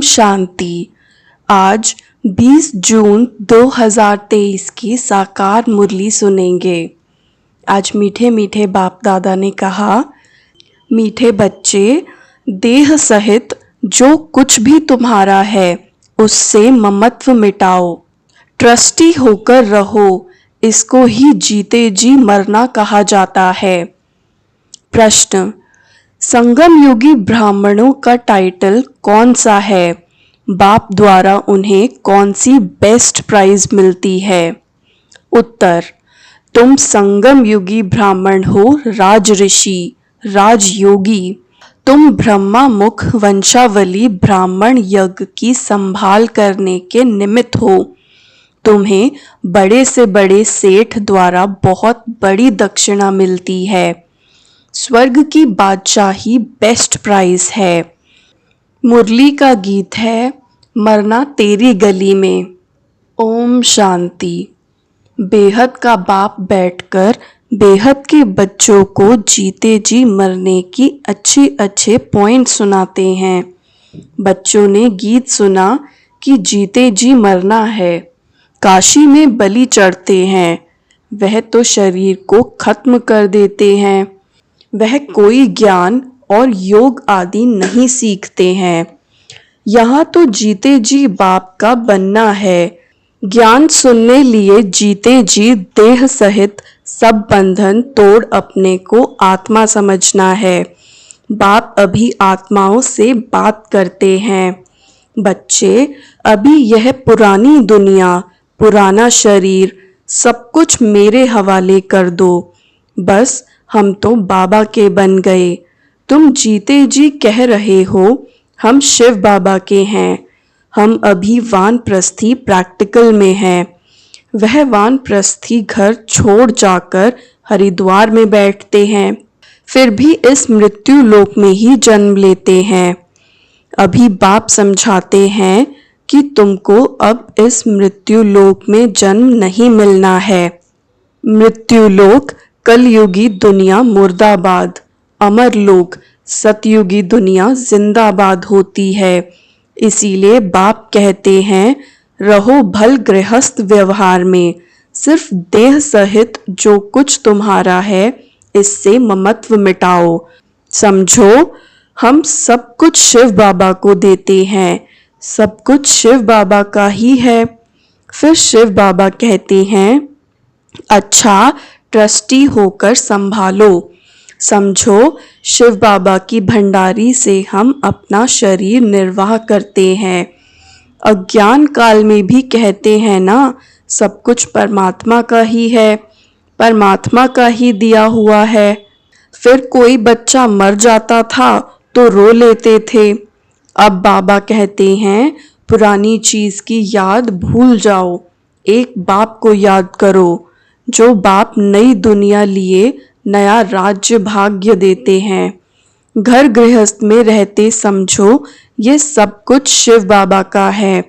शांति। आज 20 जून 2023 की साकार मुरली सुनेंगे। आज मीठे मीठे बाप दादा ने कहा, मीठे बच्चे, देह सहित जो कुछ भी तुम्हारा है उससे ममत्व मिटाओ, ट्रस्टी होकर रहो। इसको ही जीते जी मरना कहा जाता है। प्रश्न, संगम युगी ब्राह्मणों का टाइटल कौन सा है? बाप द्वारा उन्हें कौन सी बेस्ट प्राइज मिलती है? उत्तर, तुम संगम युगी ब्राह्मण हो, राज ऋषि, राजयोगी। तुम ब्रह्मा मुख वंशावली ब्राह्मण यज्ञ की संभाल करने के निमित्त हो। तुम्हें बड़े से बड़े सेठ द्वारा बहुत बड़ी दक्षिणा मिलती है। स्वर्ग की बादशाही बेस्ट प्राइज है। मुरली का गीत है, मरना तेरी गली में। ओम शांति। बेहद का बाप बैठकर बेहद के बच्चों को जीते जी मरने की अच्छे पॉइंट सुनाते हैं। बच्चों ने गीत सुना कि जीते जी मरना है। काशी में बलि चढ़ते हैं, वह तो शरीर को खत्म कर देते हैं। वह कोई ज्ञान और योग आदि नहीं सीखते हैं। यहाँ तो जीते जी बाप का बनना है। ज्ञान सुनने लिए जीते जी देह सहित सब बंधन तोड़ अपने को आत्मा समझना है। बाप अभी आत्माओं से बात करते हैं। बच्चे, अभी यह पुरानी दुनिया, पुराना शरीर, सब कुछ मेरे हवाले कर दो। बस हम तो बाबा के बन गए। तुम जीते जी कह रहे हो हम शिव बाबा के हैं। हम अभी वानप्रस्थी प्रैक्टिकल में हैं। वह वानप्रस्थी घर छोड़ जाकर हरिद्वार में बैठते हैं, फिर भी इस मृत्यु लोक में ही जन्म लेते हैं। अभी बाप समझाते हैं कि तुमको अब इस मृत्यु लोक में जन्म नहीं मिलना है। मृत्यु लोक कलयुगी दुनिया मुर्दाबाद, अमर लोक सतयुगी दुनिया जिंदाबाद होती है। इसीलिए बाप कहते हैं, रहो भल गृहस्थ व्यवहार में, सिर्फ देह सहित जो कुछ तुम्हारा है इससे ममत्व मिटाओ। समझो, हम सब कुछ शिव बाबा को देते हैं, सब कुछ शिव बाबा का ही है। फिर शिव बाबा कहते हैं, अच्छा ट्रस्टी होकर संभालो। समझो, शिव बाबा की भंडारी से हम अपना शरीर निर्वाह करते हैं। अज्ञान काल में भी कहते हैं ना, सब कुछ परमात्मा का ही है, परमात्मा का ही दिया हुआ है। फिर कोई बच्चा मर जाता था तो रो लेते थे। अब बाबा कहते हैं, पुरानी चीज की याद भूल जाओ, एक बाप को याद करो, जो बाप नई दुनिया लिए नया राज्य भाग्य देते हैं। घर गृहस्थ में रहते समझो ये सब कुछ शिव बाबा का है।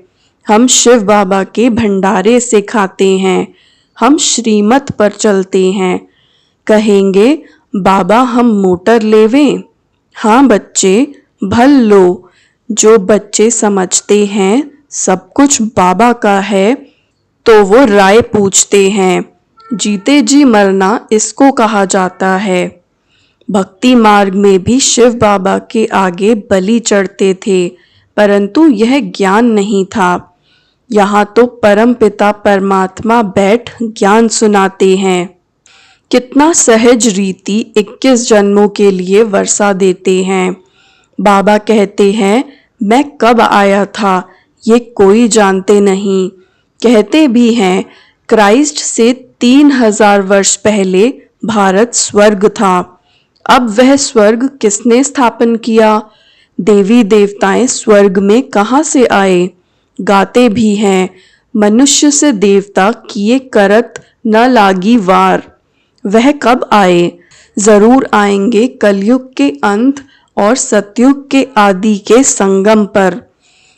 हम शिव बाबा के भंडारे से खाते हैं, हम श्रीमत पर चलते हैं। कहेंगे, बाबा हम मोटर लेवें? हाँ बच्चे, भल लो। जो बच्चे समझते हैं सब कुछ बाबा का है तो वो राय पूछते हैं। जीते जी मरना इसको कहा जाता है। भक्ति मार्ग में भी शिव बाबा के आगे बलि चढ़ते थे, परंतु यह ज्ञान नहीं था। यहाँ तो परम पिता परमात्मा बैठ ज्ञान सुनाते हैं। कितना सहज रीति 21 जन्मों के लिए वर्षा देते हैं। बाबा कहते हैं, मैं कब आया था ये कोई जानते नहीं। कहते भी हैं, क्राइस्ट से 3000 वर्ष पहले भारत स्वर्ग था। अब वह स्वर्ग किसने स्थापन किया? देवी देवताएं स्वर्ग में कहाँ से आए? गाते भी हैं, मनुष्य से देवता किए करत न लागी वार। वह कब आए? जरूर आएंगे कलयुग के अंत और सतयुग के आदि के संगम पर।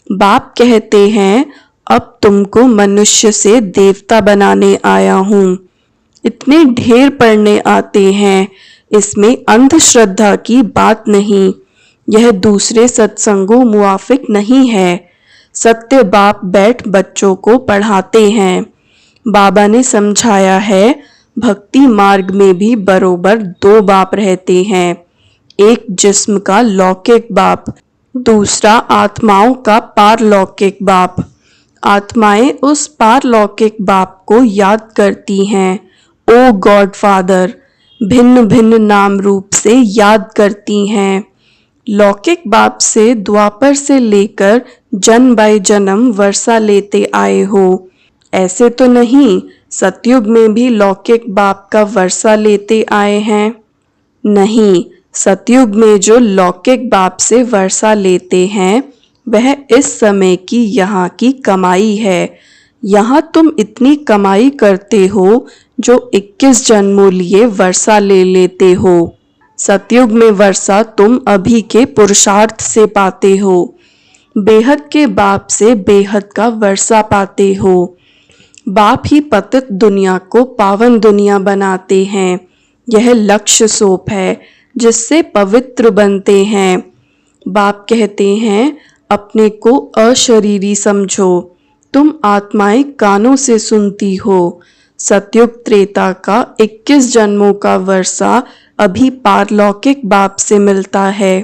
बाप कहते हैं, अब तुमको मनुष्य से देवता बनाने आया हूँ। इतने ढेर पढ़ने आते हैं, इसमें अंधश्रद्धा की बात नहीं। यह दूसरे सत्संगों मुआफिक नहीं है। सत्य बाप बैठ बच्चों को पढ़ाते हैं। बाबा ने समझाया है, भक्ति मार्ग में भी बरोबर दो बाप रहते हैं, एक जिस्म का लौकिक बाप, दूसरा आत्माओं का पारलौकिक बाप। आत्माएं उस पारलौकिक बाप को याद करती हैं, ओ गॉड फादर, भिन्न भिन्न नाम रूप से याद करती हैं। लौकिक बाप से द्वापर से लेकर जन्म बाय जन्म वर्षा लेते आए हो। ऐसे तो नहीं सतयुग में भी लौकिक बाप का वर्षा लेते आए हैं? नहीं, सतयुग में जो लौकिक बाप से वर्षा लेते हैं वह इस समय की यहाँ की कमाई है। यहाँ तुम इतनी कमाई करते हो जो 21 जन्मों लिए वर्षा ले लेते हो। सतयुग में वर्षा तुम अभी के पुरुषार्थ से पाते हो, बेहद के बाप से बेहद का वर्षा पाते हो। बाप ही पतित दुनिया को पावन दुनिया बनाते हैं। यह लक्ष्य सोप है जिससे पवित्र बनते हैं। बाप कहते हैं, अपने को अशरीरी समझो, तुम आत्माएं कानों से सुनती हो। सतयुग त्रेता का 21 जन्मों का वर्षा अभी पारलौकिक बाप से मिलता है।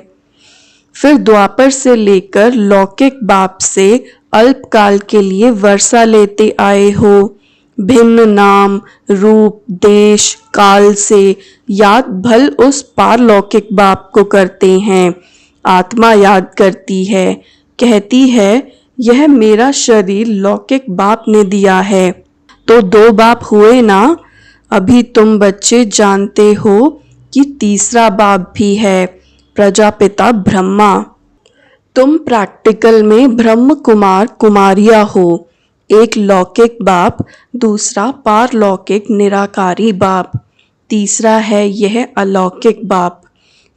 फिर द्वापर से लेकर लौकिक बाप से अल्पकाल के लिए वर्षा लेते आए हो। भिन्न नाम रूप देश काल से याद भल उस पारलौकिक बाप को करते हैं। आत्मा याद करती है, कहती है, यह मेरा शरीर लौकिक बाप ने दिया है। तो दो बाप हुए ना। अभी तुम बच्चे जानते हो कि तीसरा बाप भी है, प्रजापिता ब्रह्मा। तुम प्रैक्टिकल में ब्रह्म कुमार कुमारिया हो। एक लौकिक बाप, दूसरा पारलौकिक निराकारी बाप, तीसरा है यह अलौकिक बाप।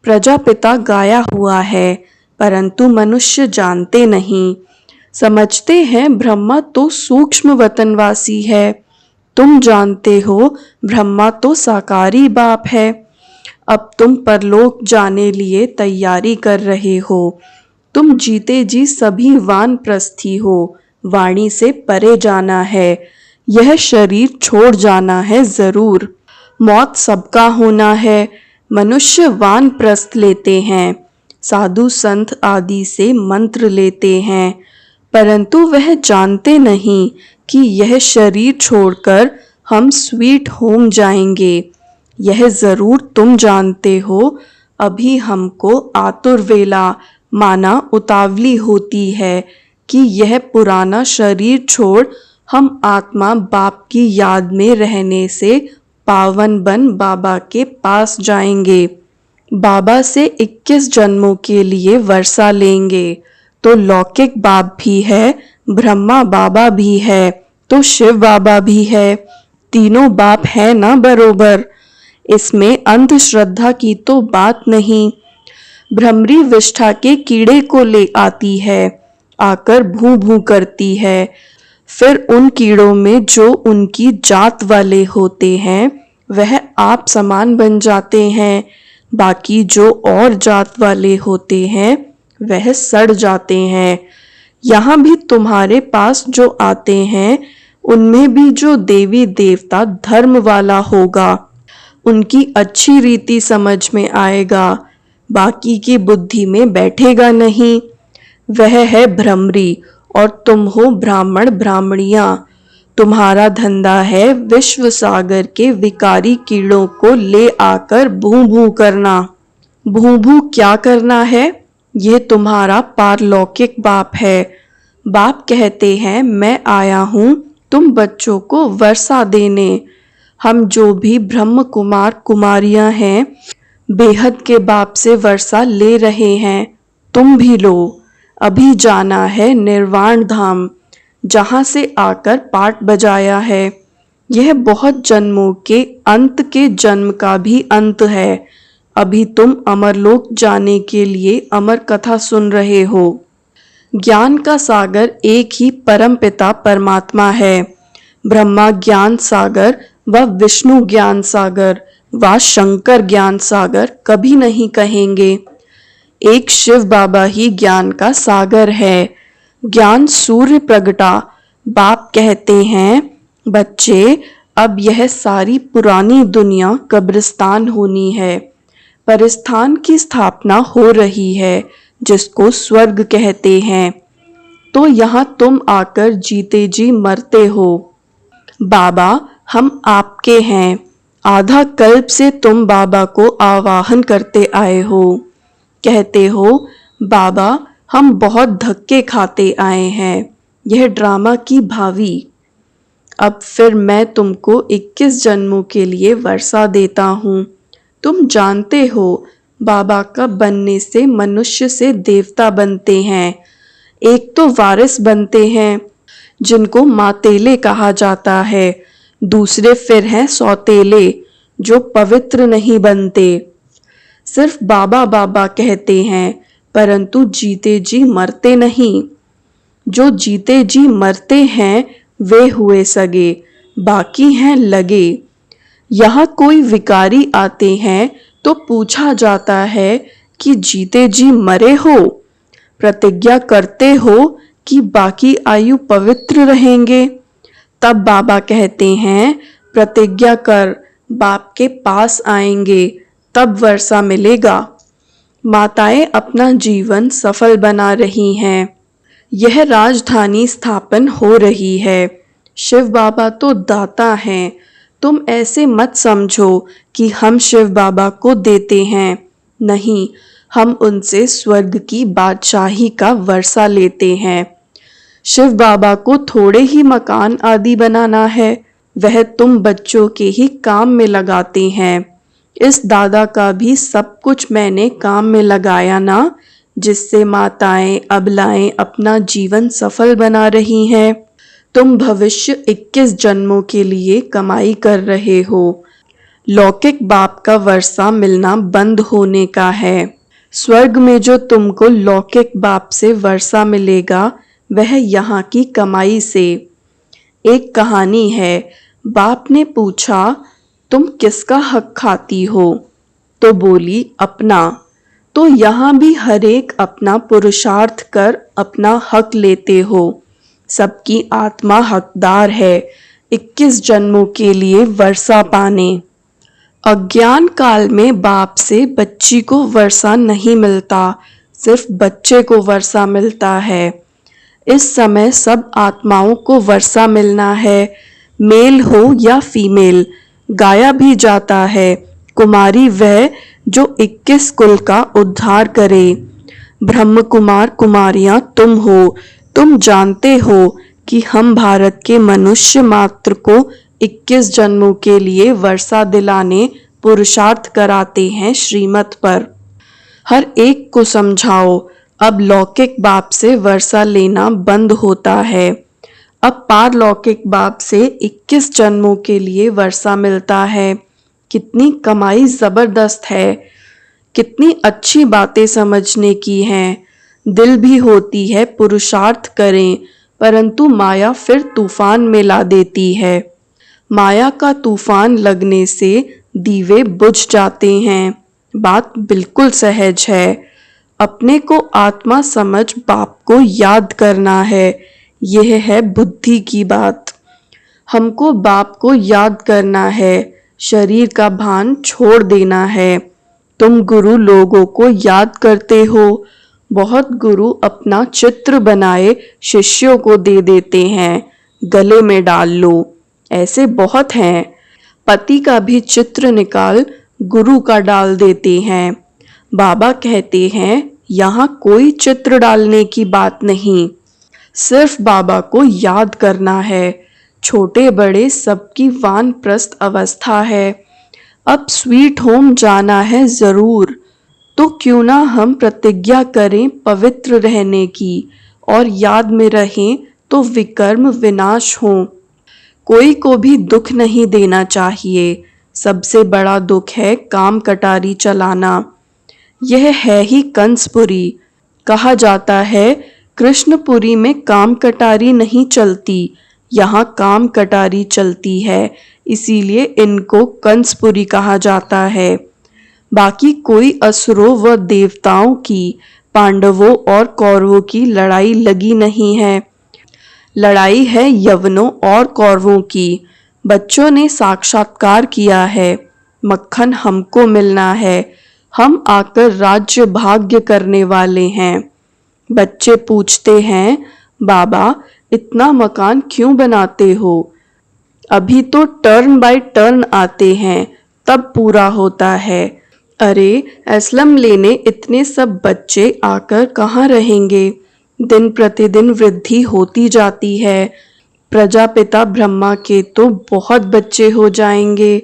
प्रजापिता गाया हुआ है परंतु मनुष्य जानते नहीं। समझते हैं ब्रह्मा तो सूक्ष्म वतनवासी है। तुम जानते हो ब्रह्मा तो साकारी बाप है। अब तुम परलोक जाने लिए तैयारी कर रहे हो। तुम जीते जी सभी वानप्रस्थी हो। वाणी से परे जाना है, यह शरीर छोड़ जाना है जरूर। मौत सबका होना है। मनुष्य वानप्रस्थ लेते हैं, साधु संत आदि से मंत्र लेते हैं, परंतु वह जानते नहीं कि यह शरीर छोड़कर हम स्वीट होम जाएंगे। यह जरूर तुम जानते हो। अभी हमको आतुर वेला माना उतावली होती है कि यह पुराना शरीर छोड़ हम आत्मा बाप की याद में रहने से पावन बन बाबा के पास जाएंगे। बाबा से 21 जन्मों के लिए वर्षा लेंगे। तो लौकिक बाप भी है, ब्रह्मा बाबा भी है, तो शिव बाबा भी है। तीनों बाप है ना बरोबर। इसमें अंधश्रद्धा की तो बात नहीं। भ्रमरी विष्ठा के कीड़े को ले आती है, आकर भू भू करती है। फिर उन कीड़ों में जो उनकी जात वाले होते हैं वह आप समान बन जाते हैं, बाकी जो और जात वाले होते हैं वह सड़ जाते हैं। यहाँ भी तुम्हारे पास जो आते हैं उनमें भी जो देवी देवता धर्म वाला होगा उनकी अच्छी रीति समझ में आएगा, बाकी की बुद्धि में बैठेगा नहीं। वह है भ्रमरी और तुम हो ब्राह्मण ब्राह्मणियां। तुम्हारा धंधा है विश्व सागर के विकारी कीड़ों को ले आकर भू भू करना। भू भू क्या करना है? ये तुम्हारा पारलौकिक बाप है। बाप कहते हैं, मैं आया हूँ तुम बच्चों को वर्षा देने। हम जो भी ब्रह्म कुमार कुमारियां हैं बेहद के बाप से वर्षा ले रहे हैं, तुम भी लो। अभी जाना है निर्वाण धाम, जहाँ से आकर पाठ बजाया है। यह बहुत जन्मों के अंत के जन्म का भी अंत है। अभी तुम अमरलोक जाने के लिए अमर कथा सुन रहे हो। ज्ञान का सागर एक ही परम पिता परमात्मा है। ब्रह्मा ज्ञान सागर व विष्णु ज्ञान सागर व शंकर ज्ञान सागर कभी नहीं कहेंगे। एक शिव बाबा ही ज्ञान का सागर है। ज्ञान सूर्य प्रगटा। बाप कहते हैं, बच्चे, अब यह सारी पुरानी दुनिया कब्रिस्तान होनी है। परिस्थान की स्थापना हो रही है, जिसको स्वर्ग कहते हैं। तो यहाँ तुम आकर जीते जी मरते हो। बाबा, हम आपके हैं। आधा कल्प से तुम बाबा को आवाहन करते आए हो। कहते हो, बाबा, हम बहुत धक्के खाते आए हैं, यह ड्रामा की भावी। अब फिर मैं तुमको 21 जन्मों के लिए वर्षा देता हूँ। तुम जानते हो, बाबा का बनने से मनुष्य से देवता बनते हैं। एक तो वारिस बनते हैं, जिनको मातेले कहा जाता है। दूसरे फिर हैं सौतेले, जो पवित्र नहीं बनते। सिर्फ बाबा बाबा कहते हैं, परंतु जीते जी मरते नहीं। जो जीते जी मरते हैं, वे हुए सगे, बाकी हैं लगे। यहाँ कोई विकारी आते हैं तो पूछा जाता है कि जीते जी मरे हो, प्रतिज्ञा करते हो कि बाकी आयु पवित्र रहेंगे। तब बाबा कहते हैं, प्रतिज्ञा कर, बाप के पास आएंगे, तब वर्षा मिलेगा। माताएं अपना जीवन सफल बना रही हैं। यह राजधानी स्थापन हो रही है। शिव बाबा तो दाता हैं। तुम ऐसे मत समझो कि हम शिव बाबा को देते हैं। नहीं, हम उनसे स्वर्ग की बादशाही का वर्षा लेते हैं। शिव बाबा को थोड़े ही मकान आदि बनाना है, वह तुम बच्चों के ही काम में लगाते हैं। इस दादा का भी सब कुछ मैंने काम में लगाया ना, जिससे माताएं अबलाएं अपना जीवन सफल बना रही हैं। तुम भविष्य 21 जन्मों के लिए कमाई कर रहे हो। लौकिक बाप का वर्षा मिलना बंद होने का है। स्वर्ग में जो तुमको लौकिक बाप से वर्षा मिलेगा, वह यहाँ की कमाई से। एक कहानी है। बाप ने पूछा, तुम किसका हक खाती हो? तो बोली, अपना। तो यहाँ भी हरेक अपना पुरुषार्थ कर अपना हक लेते हो। सबकी आत्मा हकदार है 21 जन्मों के लिए वर्षा पाने। अज्ञान काल में बाप से बच्ची को वर्षा नहीं मिलता, सिर्फ बच्चे को वर्षा मिलता है। इस समय सब आत्माओं को वर्षा मिलना है, मेल हो या फीमेल। गाया भी जाता है, कुमारी वह जो 21 कुल का उद्धार करे। ब्रह्म कुमार कुमारियां तुम हो। तुम जानते हो कि हम भारत के मनुष्य मात्र को 21 जन्मों के लिए वर्षा दिलाने पुरुषार्थ कराते हैं श्रीमत पर। हर एक को समझाओ, अब लौकिक बाप से वर्षा लेना बंद होता है। अब पारलौकिक बाप से 21 जन्मों के लिए वर्षा मिलता है। कितनी कमाई जबरदस्त है, कितनी अच्छी बातें समझने की हैं। दिल भी होती है पुरुषार्थ करें, परंतु माया फिर तूफान में ला देती है। माया का तूफान लगने से दीवे बुझ जाते हैं। बात बिल्कुल सहज है। अपने को आत्मा समझ बाप को याद करना है, यह है बुद्धि की बात। हमको बाप को याद करना है, शरीर का भान छोड़ देना है। तुम गुरु लोगों को याद करते हो। बहुत गुरु अपना चित्र बनाए शिष्यों को दे देते हैं, गले में डाल लो। ऐसे बहुत हैं। पति का भी चित्र निकाल गुरु का डाल देते हैं। बाबा कहते हैं, यहाँ कोई चित्र डालने की बात नहीं, सिर्फ बाबा को याद करना है। छोटे बड़े सबकी वानप्रस्थ अवस्था है। अब स्वीट होम जाना है जरूर, तो क्यों ना हम प्रतिज्ञा करें पवित्र रहने की, और याद में रहें तो विकर्म विनाश हो। कोई को भी दुख नहीं देना चाहिए। सबसे बड़ा दुख है काम कटारी चलाना। यह है ही कंसपुरी। कहा जाता है, कृष्णपुरी में काम कटारी नहीं चलती, यहाँ काम कटारी चलती है, इसीलिए इनको कंसपुरी कहा जाता है। बाकी कोई असुरों व देवताओं की, पांडवों और कौरवों की लड़ाई लगी नहीं है। लड़ाई है यवनों और कौरवों की। बच्चों ने साक्षात्कार किया है, मक्खन हमको मिलना है, हम आकर राज्य भाग्य करने वाले हैं। बच्चे पूछते हैं, बाबा इतना मकान क्यों बनाते हो? अभी तो टर्न बाय टर्न आते हैं, तब पूरा होता है। अरे असलम लेने इतने सब बच्चे आकर कहाँ रहेंगे? दिन प्रतिदिन वृद्धि होती जाती है। प्रजापिता ब्रह्मा के तो बहुत बच्चे हो जाएंगे।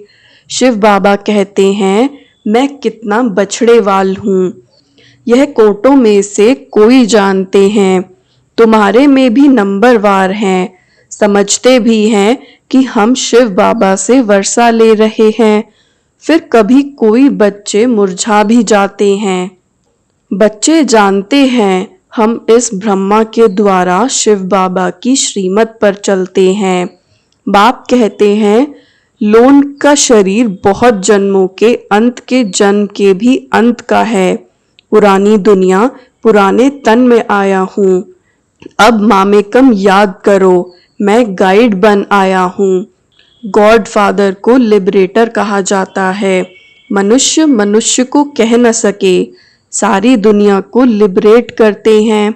शिव बाबा कहते हैं, मैं कितना बछड़ेवाल हूँ, यह कोटों में से कोई जानते हैं। तुम्हारे में भी नंबरवार हैं, समझते भी हैं कि हम शिव बाबा से वर्षा ले रहे हैं। फिर कभी कोई बच्चे मुरझा भी जाते हैं। बच्चे जानते हैं हम इस ब्रह्मा के द्वारा शिव बाबा की श्रीमत पर चलते हैं। बाप कहते हैं, लोन का शरीर बहुत जन्मों के अंत के जन्म के भी अंत का है। पुरानी दुनिया पुराने तन में आया हूँ। अब मामेकम याद करो, मैं गाइड बन आया हूँ। गॉड फादर को लिबरेटर कहा जाता है। मनुष्य मनुष्य को कह न सके, सारी दुनिया को लिबरेट करते हैं।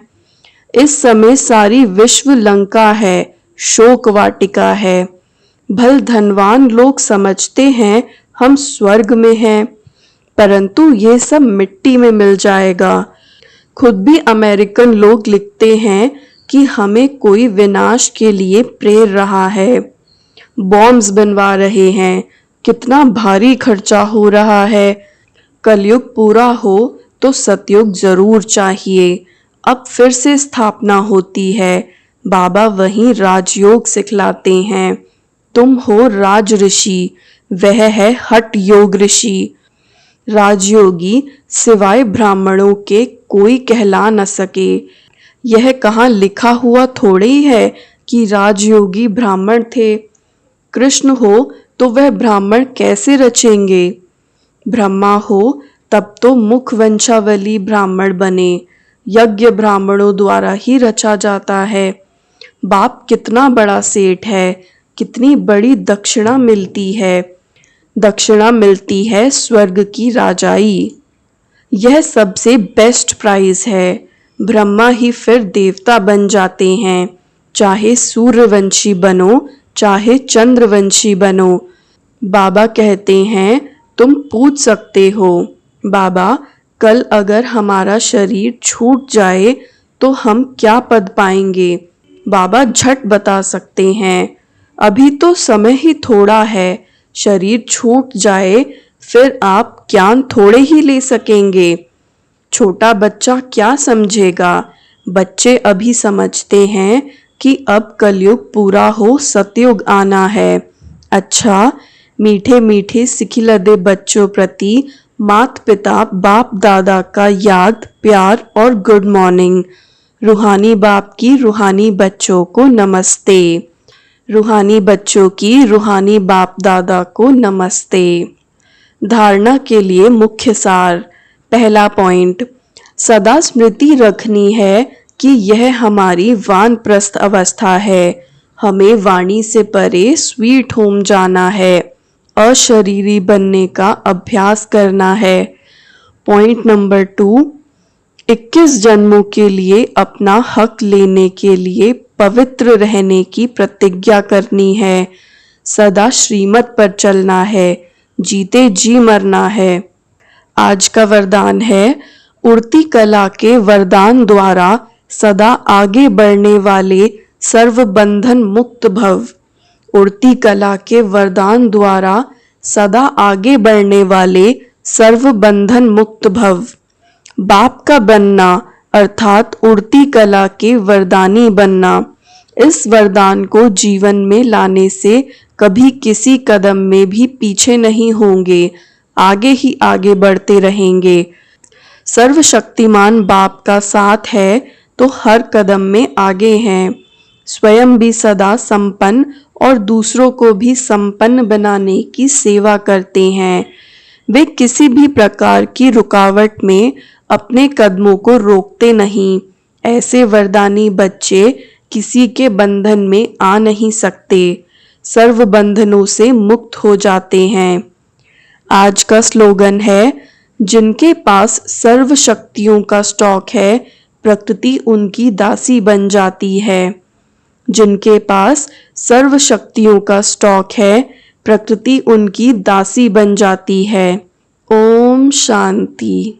इस समय सारी विश्व लंका है, शोक वाटिका है। भल धनवान लोग समझते हैं हम स्वर्ग में हैं, परंतु ये सब मिट्टी में मिल जाएगा। खुद भी अमेरिकन लोग लिखते हैं कि हमें कोई विनाश के लिए प्रेर रहा है, बॉम्ब्स बनवा रहे हैं, कितना भारी खर्चा हो रहा है। कलयुग पूरा हो तो सतयुग जरूर चाहिए। अब फिर से स्थापना होती है, बाबा वहीं राजयोग सिखलाते हैं। तुम हो राज ऋषि, वह है हठ योग ऋषि। राजयोगी सिवाय ब्राह्मणों के कोई कहला न सके। यह कहाँ लिखा हुआ थोड़े ही है कि राजयोगी ब्राह्मण थे। कृष्ण हो तो वह ब्राह्मण कैसे रचेंगे? ब्रह्मा हो तब तो मुख वंशावली ब्राह्मण बने, यज्ञ ब्राह्मणों द्वारा ही रचा जाता है। बाप कितना बड़ा सेठ है, कितनी बड़ी दक्षिणा मिलती है। दक्षिणा मिलती है स्वर्ग की राजाई। यह सबसे बेस्ट प्राइज है। ब्रह्मा ही फिर देवता बन जाते हैं, चाहे सूर्यवंशी बनो चाहे चंद्रवंशी बनो। बाबा कहते हैं, तुम पूछ सकते हो, बाबा कल अगर हमारा शरीर छूट जाए तो हम क्या पद पाएंगे? बाबा झट बता सकते हैं, अभी तो समय ही थोड़ा है, शरीर छूट जाए फिर आप ज्ञान थोड़े ही ले सकेंगे। छोटा बच्चा क्या समझेगा? बच्चे अभी समझते हैं कि अब कलयुग पूरा हो सतयुग आना है। अच्छा, मीठे मीठे सिखिलदे बच्चों प्रति माता पिता बाप दादा का याद प्यार और गुड मॉर्निंग। रूहानी बाप की रूहानी बच्चों को नमस्ते। रूहानी बच्चों की रूहानी बाप दादा को नमस्ते। धारणा के लिए मुख्य सार। पहला पॉइंट, सदा स्मृति रखनी है कि यह हमारी वानप्रस्थ अवस्था है। हमें वाणी से परे स्वीट होम जाना है, अशरीरी बनने का अभ्यास करना है। पॉइंट नंबर 2, 21 जन्मों के लिए अपना हक लेने के लिए पवित्र रहने की प्रतिज्ञा करनी है। सदा श्रीमत पर चलना है, जीते जी मरना है। आज का वरदान है, उड़ती कला के वरदान द्वारा सदा आगे बढ़ने वाले सर्व बंधन मुक्त भव। उड़ती कला के वरदान द्वारा सदा आगे बढ़ने वाले सर्व बंधन मुक्त भव। बाप का बनना अर्थात उड़ती कला के वरदानी बनना। इस वरदान को जीवन में लाने से कभी किसी कदम में भी पीछे नहीं होंगे, आगे ही आगे बढ़ते रहेंगे। सर्वशक्तिमान बाप का साथ है तो हर कदम में आगे हैं। स्वयं भी सदा संपन्न और दूसरों को भी संपन्न बनाने की सेवा करते हैं। वे किसी भी प्रकार की रुकावट में अपने कदमों को रोकते नहीं। ऐसे वरदानी बच्चे किसी के बंधन में आ नहीं सकते, सर्व बंधनों से मुक्त हो जाते हैं। आज का स्लोगन है, जिनके पास सर्व शक्तियों का स्टॉक है, प्रकृति उनकी दासी बन जाती है। जिनके पास सर्व शक्तियों का स्टॉक है, प्रकृति उनकी दासी बन जाती है। ओम शांति।